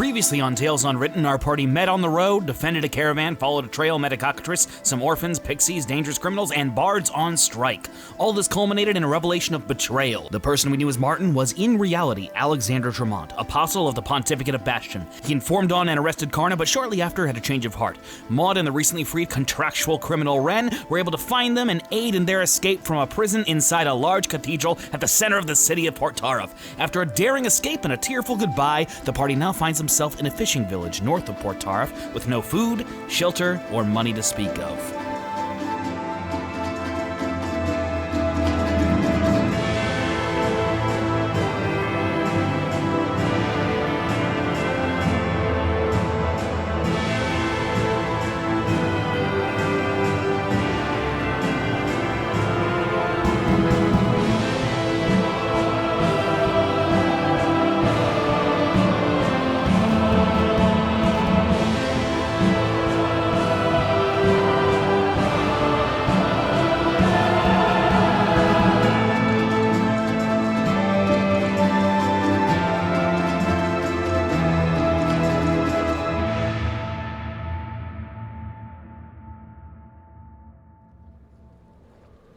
Previously on Tales Unwritten, our party met on the road, defended a caravan, followed a trail, met a cockatrice, some orphans, pixies, dangerous criminals, and bards on strike. All this culminated in a revelation of betrayal. The person we knew as Martin was in reality Alexander Tremont, apostle of the Pontificate of Bastion. He informed on and arrested Karna, but shortly after had a change of heart. Maud and the recently freed contractual criminal Wren were able to find them and aid in their escape from a prison inside a large cathedral at the center of the city of Port Tarov. After a daring escape and a tearful goodbye, the party now finds himself in a fishing village north of Port Tarov with no food, shelter, or money to speak of.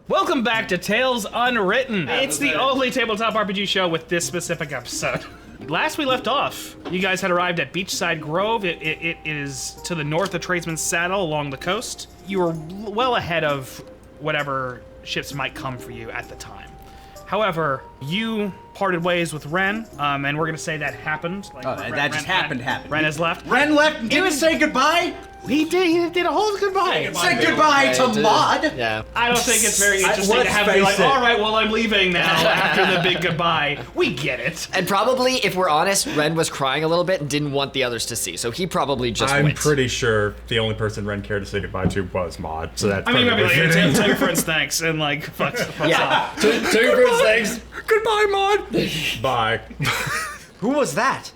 Welcome back to Tales Unwritten. It's the only tabletop RPG show with this specific episode. Last we left off, you guys had arrived at Beachside Grove. It is to the north of Tradesman's Saddle along the coast. You were well ahead of whatever ships might come for you at the time. However, you parted ways with Wren, and we're gonna say that happened. That just happened. Wren has left. Wren left and didn't say goodbye? He did a whole goodbye. Say goodbye to Maud. Yeah. I don't think it's very interesting to have to be like, all right, well, I'm leaving now after the big goodbye. We get it. And probably, if we're honest, Ren was crying a little bit and didn't want the others to see, so he probably just I'm went. pretty sure the only person Ren cared to say goodbye to was Maud, so that's I mean, maybe perfectly like, fitting. tell your friends thanks, and like, fucks off. Tell your friends thanks. Goodbye, Maud. Bye. Who was that?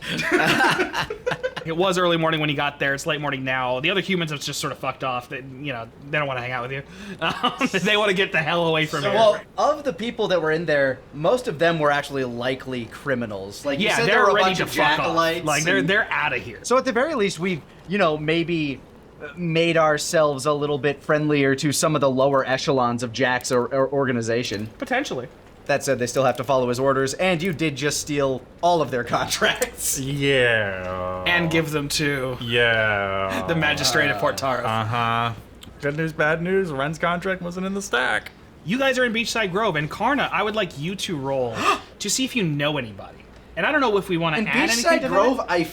It was early morning when you got there. It's late morning now. The other humans have just sort of fucked off. They don't want to hang out with you. They want to get the hell away from here. Well, of the people that were in there, most of them were actually likely criminals. Like, you said, they're there were a ready bunch to of fuck off. acolytes. Like they're out of here. So at the very least, we've, maybe made ourselves a little bit friendlier to some of the lower echelons of Jack's or organization. Potentially. That said, they still have to follow his orders, and you did just steal all of their contracts. Yeah. And give them to the magistrate at Port Tarov. Uh-huh. Good news, bad news. Ren's contract wasn't in the stack. You guys are in Beachside Grove, and Karna, I would like you to roll to see if you know anybody. And I don't know if we want to add anything to Beachside Grove, that. it's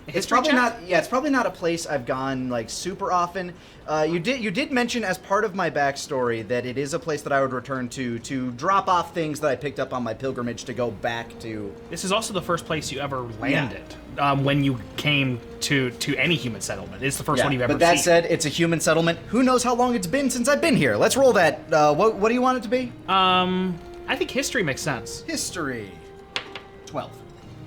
History probably check? not. Yeah, it's probably not a place I've gone like super often. You did mention as part of my backstory that it is a place that I would return to drop off things that I picked up on my pilgrimage to go back to. This is also the first place you ever landed when you came to any human settlement. It's the first one you've ever seen. But that said, it's a human settlement. Who knows how long it's been since I've been here? Let's roll that. What do you want it to be? I think history makes sense. History. 12.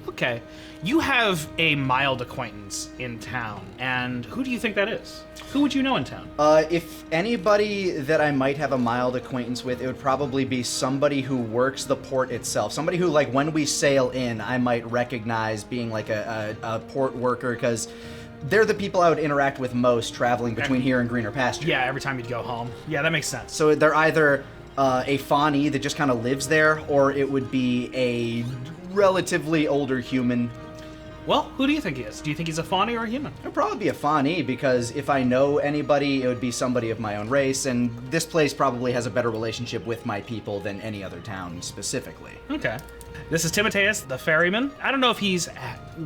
Okay. You have a mild acquaintance in town, and who do you think that is? Who would you know in town? If anybody that I might have a mild acquaintance with, it would probably be somebody who works the port itself. Somebody who, like, when we sail in, I might recognize being like a port worker, because they're the people I would interact with most traveling between here and greener pasture. Yeah, every time you'd go home. Yeah, that makes sense. So they're either a Fawnee that just kind of lives there, or it would be a relatively older human. Well, who do you think he is? Do you think he's a Fawnee or a human? It'd probably be a Fawnee, because if I know anybody, it would be somebody of my own race, and this place probably has a better relationship with my people than any other town specifically. Okay. This is Timotheus, the ferryman. I don't know if he's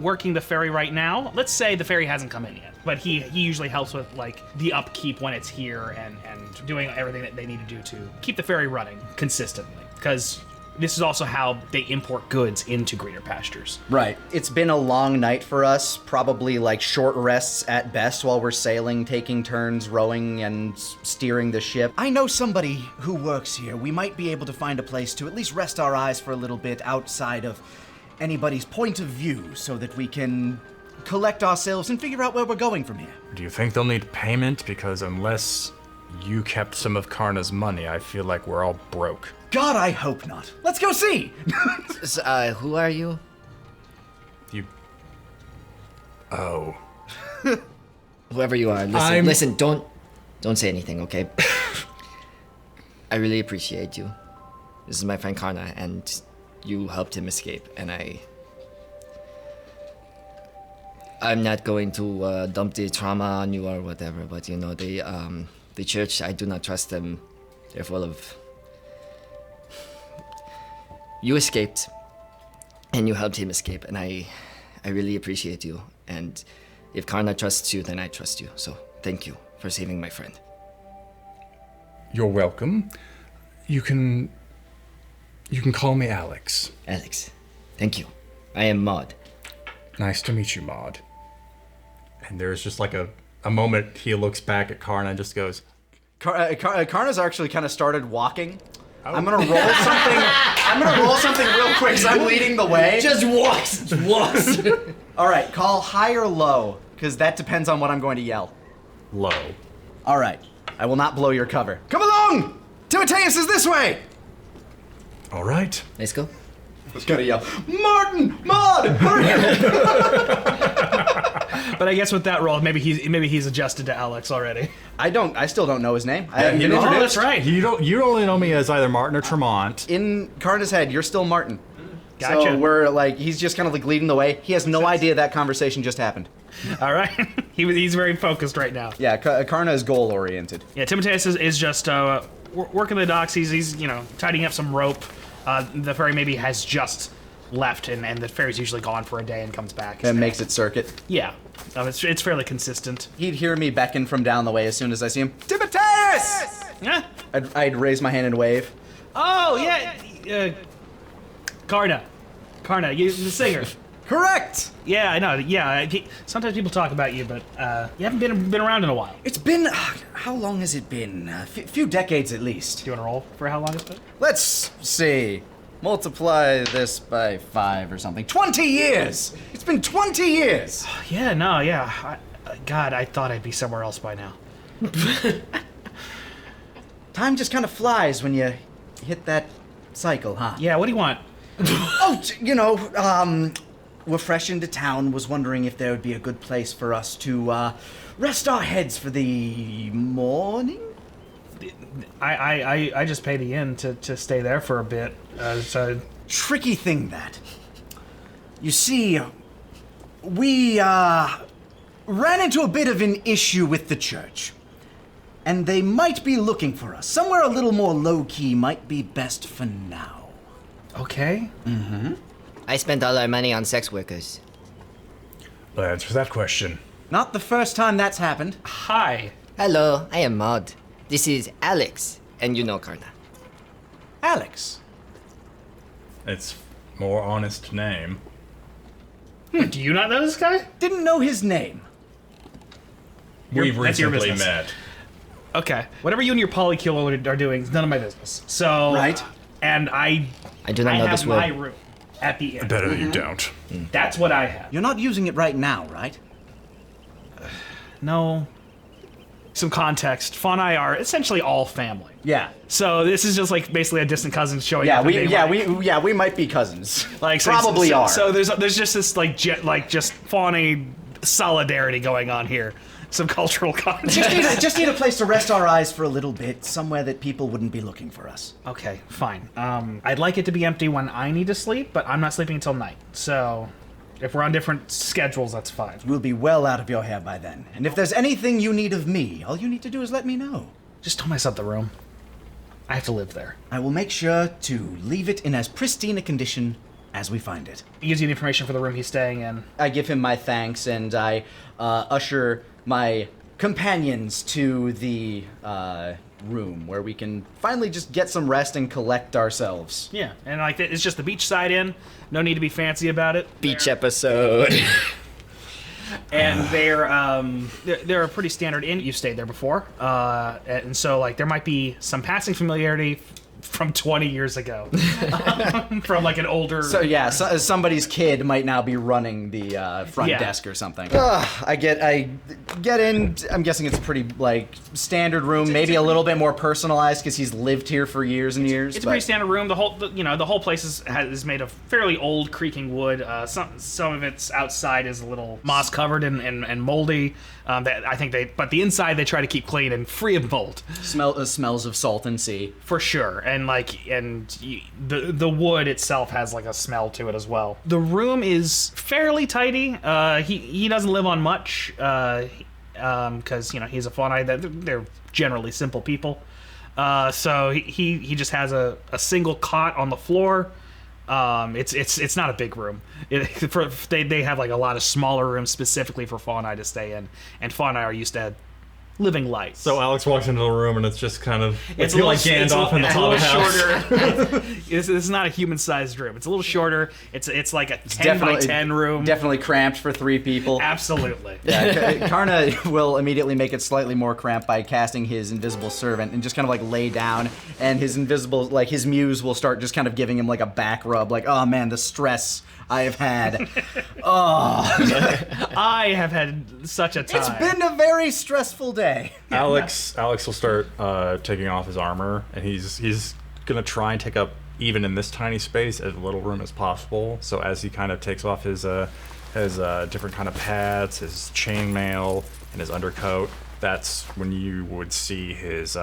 working the ferry right now. Let's say the ferry hasn't come in yet, but he usually helps with like the upkeep when it's here and doing everything that they need to do to keep the ferry running consistently, because this is also how they import goods into greener pastures. Right. It's been a long night for us, probably like short rests at best while we're sailing, taking turns rowing and steering the ship. I know somebody who works here. We might be able to find a place to at least rest our eyes for a little bit outside of anybody's point of view so that we can collect ourselves and figure out where we're going from here. Do you think they'll need payment? Because unless you kept some of Karna's money, I feel like we're all broke. God, I hope not. Let's go see! Who are you? Oh. Whoever you are, listen, don't say anything, okay? I really appreciate you. This is my friend Karna, and you helped him escape, and I'm not going to dump the trauma on you or whatever, but you know, the church, I do not trust them. They're full of... You escaped, and you helped him escape, and I really appreciate you. And if Karna trusts you, then I trust you. So thank you for saving my friend. You're welcome. You can call me Alex. Alex, thank you. I am Maud. Nice to meet you, Maud. And there's just like a moment he looks back at Karna and just goes, Karna's actually kind of started walking. I'm gonna roll something. I'm gonna roll something real quick because I'm leading the way. Just walks. All right, call high or low, because that depends on what I'm going to yell. low. All right, I will not blow your cover. Come along! Timotheus is this way! All right. Let's go. I was gonna yell, Martin! Maud! Hurry up! But I guess with that roll, maybe he's adjusted to Alex already. I still don't know his name. I haven't been Oh, introduced. that's right. You only know me as either Martin or Tremont. In Karna's head, you're still Martin. Gotcha. So we're like, he's just kind of like leading the way. He has no idea that conversation just happened. All right. He's very focused right now. Yeah, Karna is goal oriented. Yeah, Timotheus is just working the docks. He's tidying up some rope. The ferry maybe has just left, and the ferry's usually gone for a day and comes back. And makes it circuit. Yeah, it's fairly consistent. He'd hear me beckon from down the way as soon as I see him. Timotheus! Yeah. I'd raise my hand and wave. Oh yeah, Karna, you the singer. Correct! Yeah, I know. Yeah, sometimes people talk about you, but you haven't been around in a while. It's been, how long has it been? A few decades at least. Do you want to roll for how long it's been? Let's see. Multiply this by 5 or something. 20 years! It's been 20 years! Yeah, no, yeah. God, I thought I'd be somewhere else by now. Time just kind of flies when you hit that cycle, huh? Yeah, what do you want? We're fresh into town, was wondering if there would be a good place for us to, rest our heads for the morning? I just pay the inn to stay there for a bit. So Tricky thing, that. You see, we, ran into a bit of an issue with the church. And they might be looking for us. Somewhere a little more low-key might be best for now. okay. I spent all our money on sex workers. Well, answer that question. Not the first time that's happened. Hi. Hello, I am Maud. This is Alex, and you know Karna. Alex. It's more honest name. Do you not know this guy? Didn't know his name. We've that's your recently business. met. Okay. Whatever you and your polycule are doing is none of my business. So Right. And I do not know have this my word. room at the inn. Better you don't. That's what I have. You're not using it right now, right? No. Some context. Fawn and I are essentially all family. Yeah. So this is just like basically a distant cousin showing Yeah, up. we might be cousins. like so, Probably so, are. So there's just this just fawny solidarity going on here. Some cultural context. just need a place to rest our eyes for a little bit, somewhere that people wouldn't be looking for us. Okay, fine. I'd like it to be empty when I need to sleep, but I'm not sleeping until night. So if we're on different schedules, that's fine. We'll be well out of your hair by then. And if there's anything you need of me, all you need to do is let me know. Just don't mess up the room. I have to live there. I will make sure to leave it in as pristine a condition as we find it. He gives you the information for the room he's staying in. I give him my thanks, and I usher my companions to the room where we can finally just get some rest and collect ourselves. Yeah, and like it's just the beachside inn. No need to be fancy about it. Beach episode. And they're a pretty standard inn. You've stayed there before, and so like there might be some passing familiarity from 20 years ago, from like an older. So yeah, somebody's kid might now be running the front desk or something. I get in. I'm guessing it's a pretty like standard room, maybe a little bit more personalized because he's lived here for years and years. It's a pretty standard room. The whole place is made of fairly old, creaking wood. Some of it's outside is a little moss covered and moldy. But the inside they try to keep clean and free of mold. Smells of salt and sea for sure, and the wood itself has like a smell to it as well. The room is fairly tidy. He doesn't live on much because he's a faunite. They're generally simple people. So he just has a single cot on the floor. It's not a big room. They have like a lot of smaller rooms specifically for faunai to stay in, and faunai are used to living light. So Alex walks into the room and it's just kind of it's like Gandalf in the Hobbit house. Shorter. This is not a human-sized room. It's a little shorter. It's like a 10 by 10 room. Definitely cramped for 3 people. Absolutely. Yeah, Karna will immediately make it slightly more cramped by casting his invisible servant and just kind of like lay down, and his his muse will start just kind of giving him like a back rub, like, oh man, the stress I have had. I have had such a time. It's been a very stressful day. Alex will start taking off his armor, and he's gonna try and take up, even in this tiny space, as little room as possible. So as he kind of takes off his different kind of pads, his chainmail, and his undercoat, that's when you would see his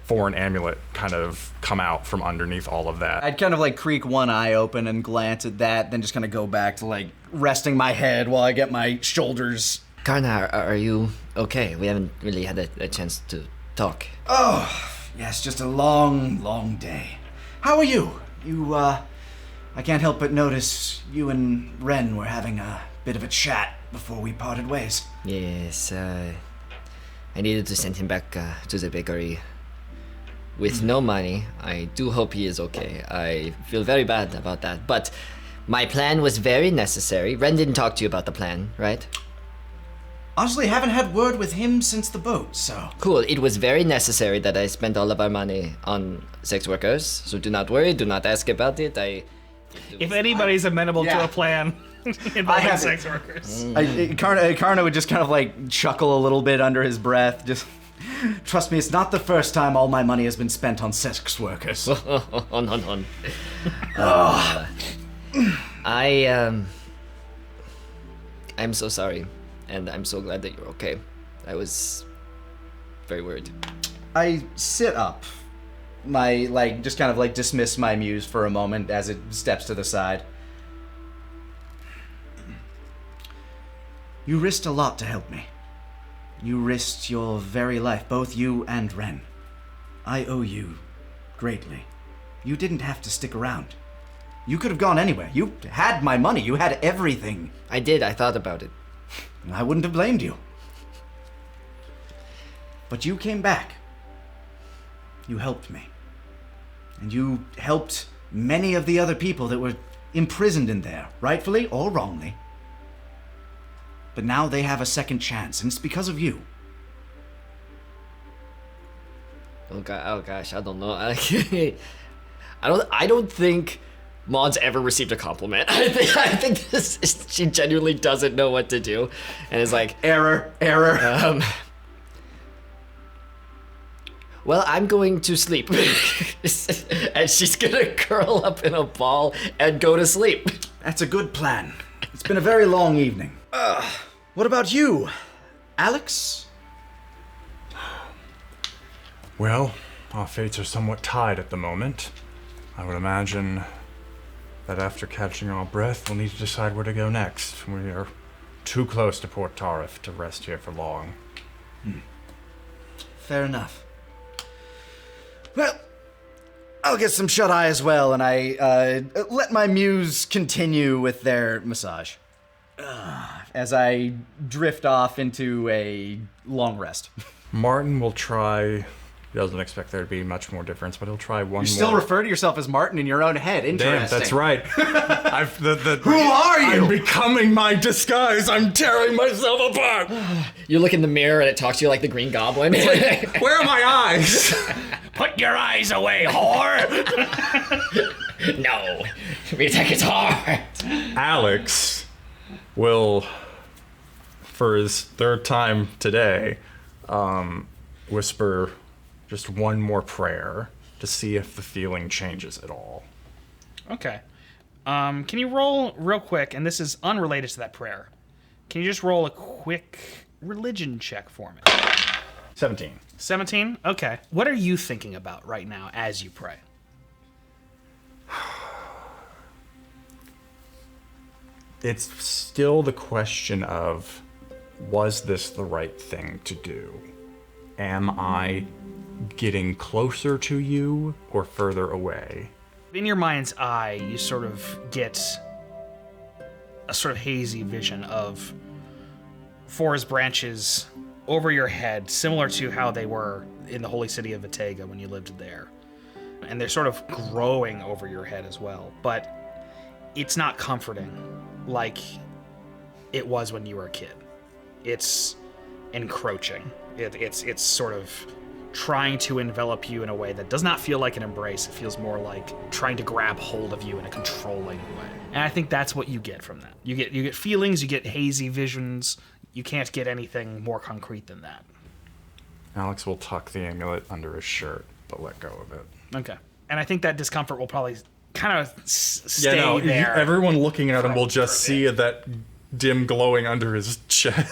foreign amulet kind of come out from underneath all of that. I'd kind of like creak one eye open and glance at that, then just kind of go back to like resting my head while I get my shoulders. Karna, are you okay? We haven't really had a chance to talk. Oh, yes, just a long, long day. How are you? I can't help but notice you and Ren were having a bit of a chat before we parted ways. Yes, I needed to send him back to the bakery with no money. I do hope he is okay. I feel very bad about that, but my plan was very necessary. Ren didn't talk to you about the plan, right? Honestly, haven't had word with him since the boat, so... Cool, it was very necessary that I spent all of our money on sex workers, so do not worry, do not ask about it. If anybody's amenable to a plan involving sex workers. Karna would just kind of like chuckle a little bit under his breath, just... Trust me, it's not the first time all my money has been spent on sex workers. I'm so sorry, and I'm so glad that you're okay. I was very worried. I sit up. Just kind of like dismiss my muse for a moment as it steps to the side. You risked a lot to help me. You risked your very life, both you and Ren. I owe you greatly. You didn't have to stick around. You could have gone anywhere. You had my money. You had everything. I did. I thought about it. And I wouldn't have blamed you. But you came back. You helped me. And you helped many of the other people that were imprisoned in there, rightfully or wrongly. But now they have a second chance, and it's because of you. Oh gosh, I don't know. I don't think Maud's ever received a compliment. I think she genuinely doesn't know what to do, and is like error. Well, I'm going to sleep, and she's gonna curl up in a ball and go to sleep. That's a good plan. It's been a very long evening. What about you, Alex? Well, our fates are somewhat tied at the moment. I would imagine that after catching our breath, we'll need to decide where to go next. We are too close to Port Tarif to rest here for long. Fair enough. Well, I'll get some shut-eye as well, and I let my muse continue with their massage. As I drift off into a long rest. Martin will try... He doesn't expect there to be much more difference, but he'll try one more. You still refer to yourself as Martin in your own head. Interesting. Damn, that's right. Who are you? I'm becoming my disguise. I'm tearing myself apart. You look in the mirror and it talks to you like the Green Goblin. Where are my eyes? Put your eyes away, whore! No, we take it hard. Alex will, for his third time today, whisper just one more prayer to see if the feeling changes at all. Okay. Can you roll real quick, and this is unrelated to that prayer. Can you just roll a quick religion check for me? 17. 17? Okay. What are you thinking about right now as you pray? It's still the question of, was this the right thing to do? Am I getting closer to you or further away? In your mind's eye, you sort of get a sort of hazy vision of forest branches over your head, similar to how they were in the holy city of Vitega when you lived there. And they're sort of growing over your head as well. But it's not comforting like it was when you were a kid. It's encroaching. It's sort of trying to envelop you in a way that does not feel like an embrace. It feels more like trying to grab hold of you in a controlling way. And I think that's what you get from that. You get feelings, you get hazy visions. You can't get anything more concrete than that. Alex will tuck the amulet under his shirt, but let go of it. Okay. And I think that discomfort will probably kind of stay there. Everyone looking at him will just see that dim glowing under his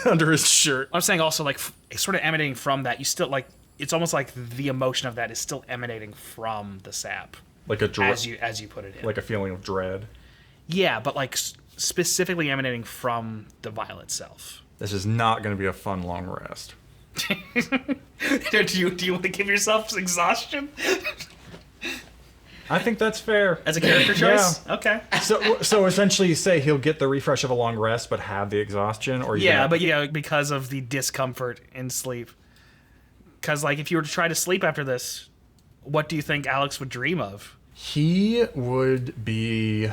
under his shirt. I'm saying also, like, sort of emanating from that, you still, like, it's almost like the emotion of that is still emanating from the sap. Like a dread. As you put it in. Like a feeling of dread. Yeah, but, like, specifically emanating from the vial itself. This is not going to be a fun long rest. Do you want to give yourself exhaustion? I think that's fair. As a character choice? Yeah. Okay. So essentially you say he'll get the refresh of a long rest but have the exhaustion? Or because of the discomfort in sleep. Because, like, if you were to try to sleep after this, what do you think Alex would dream of? He would be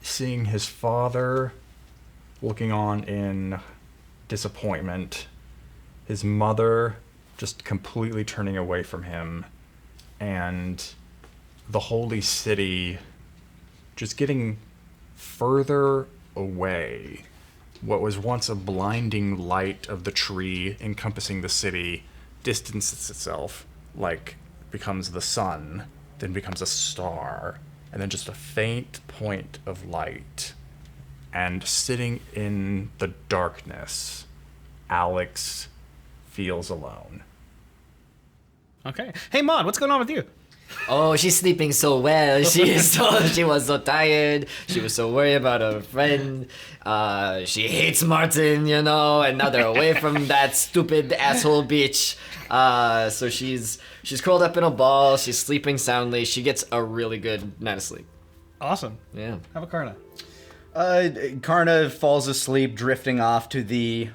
seeing his father looking on in disappointment, his mother just completely turning away from him, and the holy city just getting further away. What was once a blinding light of the tree encompassing the city distances itself, like becomes the sun, then becomes a star, and then just a faint point of light. And sitting in the darkness, Alex feels alone. Okay. Hey, Maud, what's going on with you? Oh, she's sleeping so well. She was so tired. She was so worried about her friend. She hates Martin, and now they're away from that stupid asshole bitch. So she's curled up in a ball. She's sleeping soundly. She gets a really good night of sleep. Awesome. Yeah. How about Karna? Karna falls asleep, drifting off to the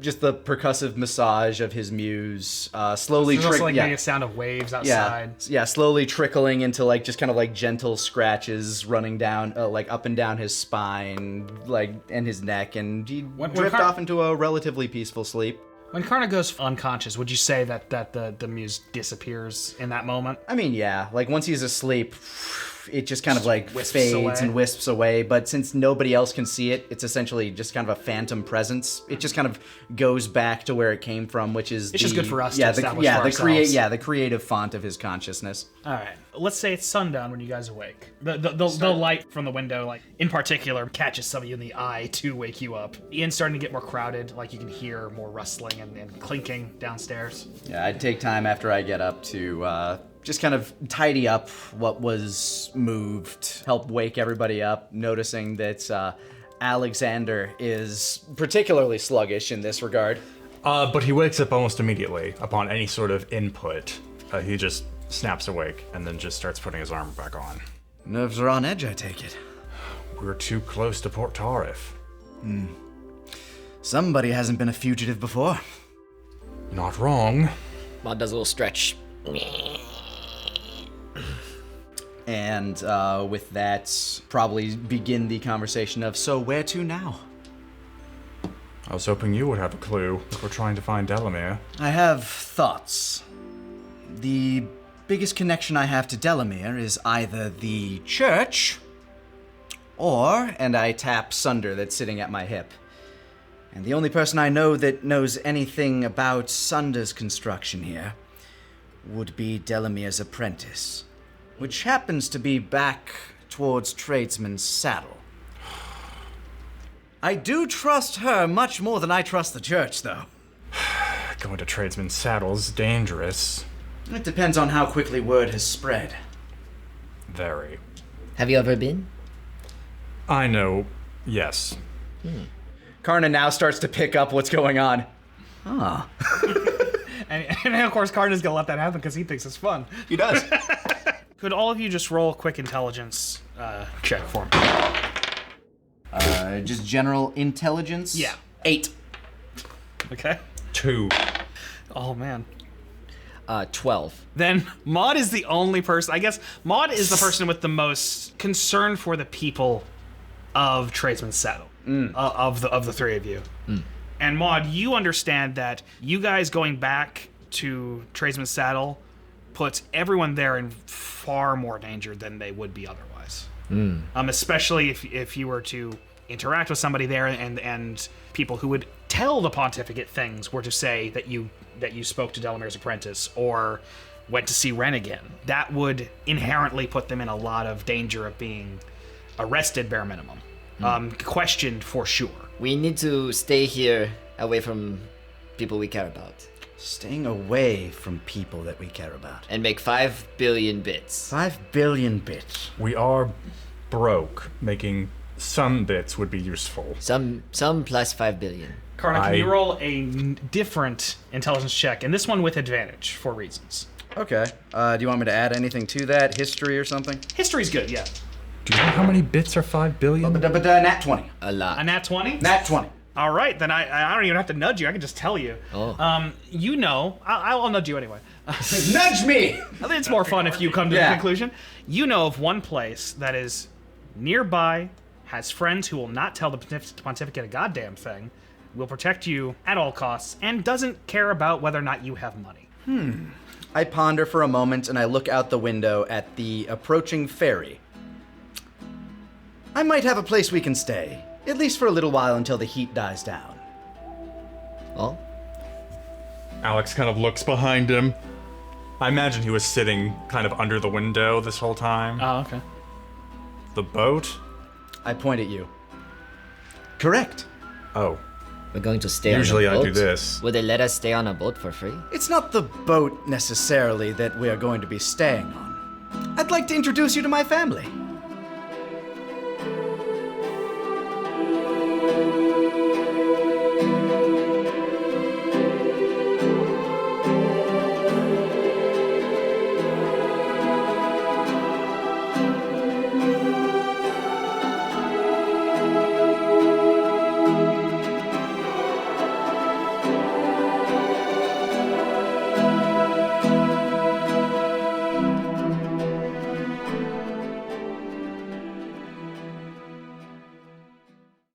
just the percussive massage of his muse, slowly There's also, like, maybe a sound of waves outside. Yeah, slowly trickling into, like, just kind of like gentle scratches running down, like up and down his spine, like, and his neck, and he drift off into a relatively peaceful sleep. When Karna goes unconscious, would you say that the muse disappears in that moment? I mean, yeah, like once he's asleep, it just kind of like fades away. And wisps away, but since nobody else can see it, it's essentially just kind of a phantom presence. It just kind of goes back to where it came from, which is just good for us to establish for ourselves. the creative font of his consciousness. All right. Let's say it's sundown when you guys awake. The light from the window, like, in particular, catches some of you in the eye to wake you up. The inn's starting to get more crowded. Like, you can hear more rustling and clinking downstairs. Yeah, I'd take time after I get up to just kind of tidy up what was moved, help wake everybody up, noticing that Alexander is particularly sluggish in this regard. But he wakes up almost immediately upon any sort of input. He just snaps awake and then just starts putting his armor back on. Nerves are on edge, I take it. We're too close to Port Tarif. Somebody hasn't been a fugitive before. Not wrong. Maud does a little stretch. And with that, probably begin the conversation of, so where to now? I was hoping you would have a clue if we're trying to find Delamere. I have thoughts. The biggest connection I have to Delamere is either the church or, and I tap Sunder that's sitting at my hip. And the only person I know that knows anything about Sunder's construction here would be Delamere's apprentice, which happens to be back towards Tradesman's Saddle. I do trust her much more than I trust the church, though. Going to Tradesman's Saddle is dangerous. It depends on how quickly word has spread. Very. Have you ever been? I know, yes. Karna now starts to pick up what's going on. Ah. And of course, Karna's gonna let that happen because he thinks it's fun. He does. Could all of you just roll a quick intelligence check for me? Just general intelligence? Yeah. 8. Okay. 2. Oh, man. 12. Then Maud is the only person. I guess Maud is the person with the most concern for the people of Tradesman's Saddle. Of the three of you. And Maud, you understand that you guys going back to Tradesman's Saddle puts everyone there in far more danger than they would be otherwise. Especially if you were to interact with somebody there and people who would tell the pontificate things were to say that you spoke to Delamere's apprentice or went to see Ren again. That would inherently put them in a lot of danger of being arrested, bare minimum. Questioned for sure. We need to stay here away from people we care about. Staying away from people that we care about. And make 5 billion bits. 5 billion bits. We are broke. Making some bits would be useful. Some plus 5 billion. Karna, can you roll a different intelligence check, and this one with advantage for reasons? Okay. Do you want me to add anything to that? History or something? History's good, yeah. Do you know how many bits are 5 billion? But nat 20. A lot. A nat 20? Nat 20. All right, then I don't even have to nudge you. I can just tell you. Oh. You know, I'll nudge you anyway. Nudge me! I think it's more fun if you come to the conclusion. You know of one place that is nearby, has friends who will not tell the pontificate a goddamn thing, will protect you at all costs, and doesn't care about whether or not you have money. I ponder for a moment and I look out the window at the approaching ferry. I might have a place we can stay, at least for a little while until the heat dies down. Oh? Alex kind of looks behind him. I imagine he was sitting kind of under the window this whole time. Oh, okay. The boat? I point at you. Correct. Oh. We're going to stay Usually on a boat? I do this. Would they let us stay on a boat for free? It's not the boat necessarily that we are going to be staying on. I'd like to introduce you to my family.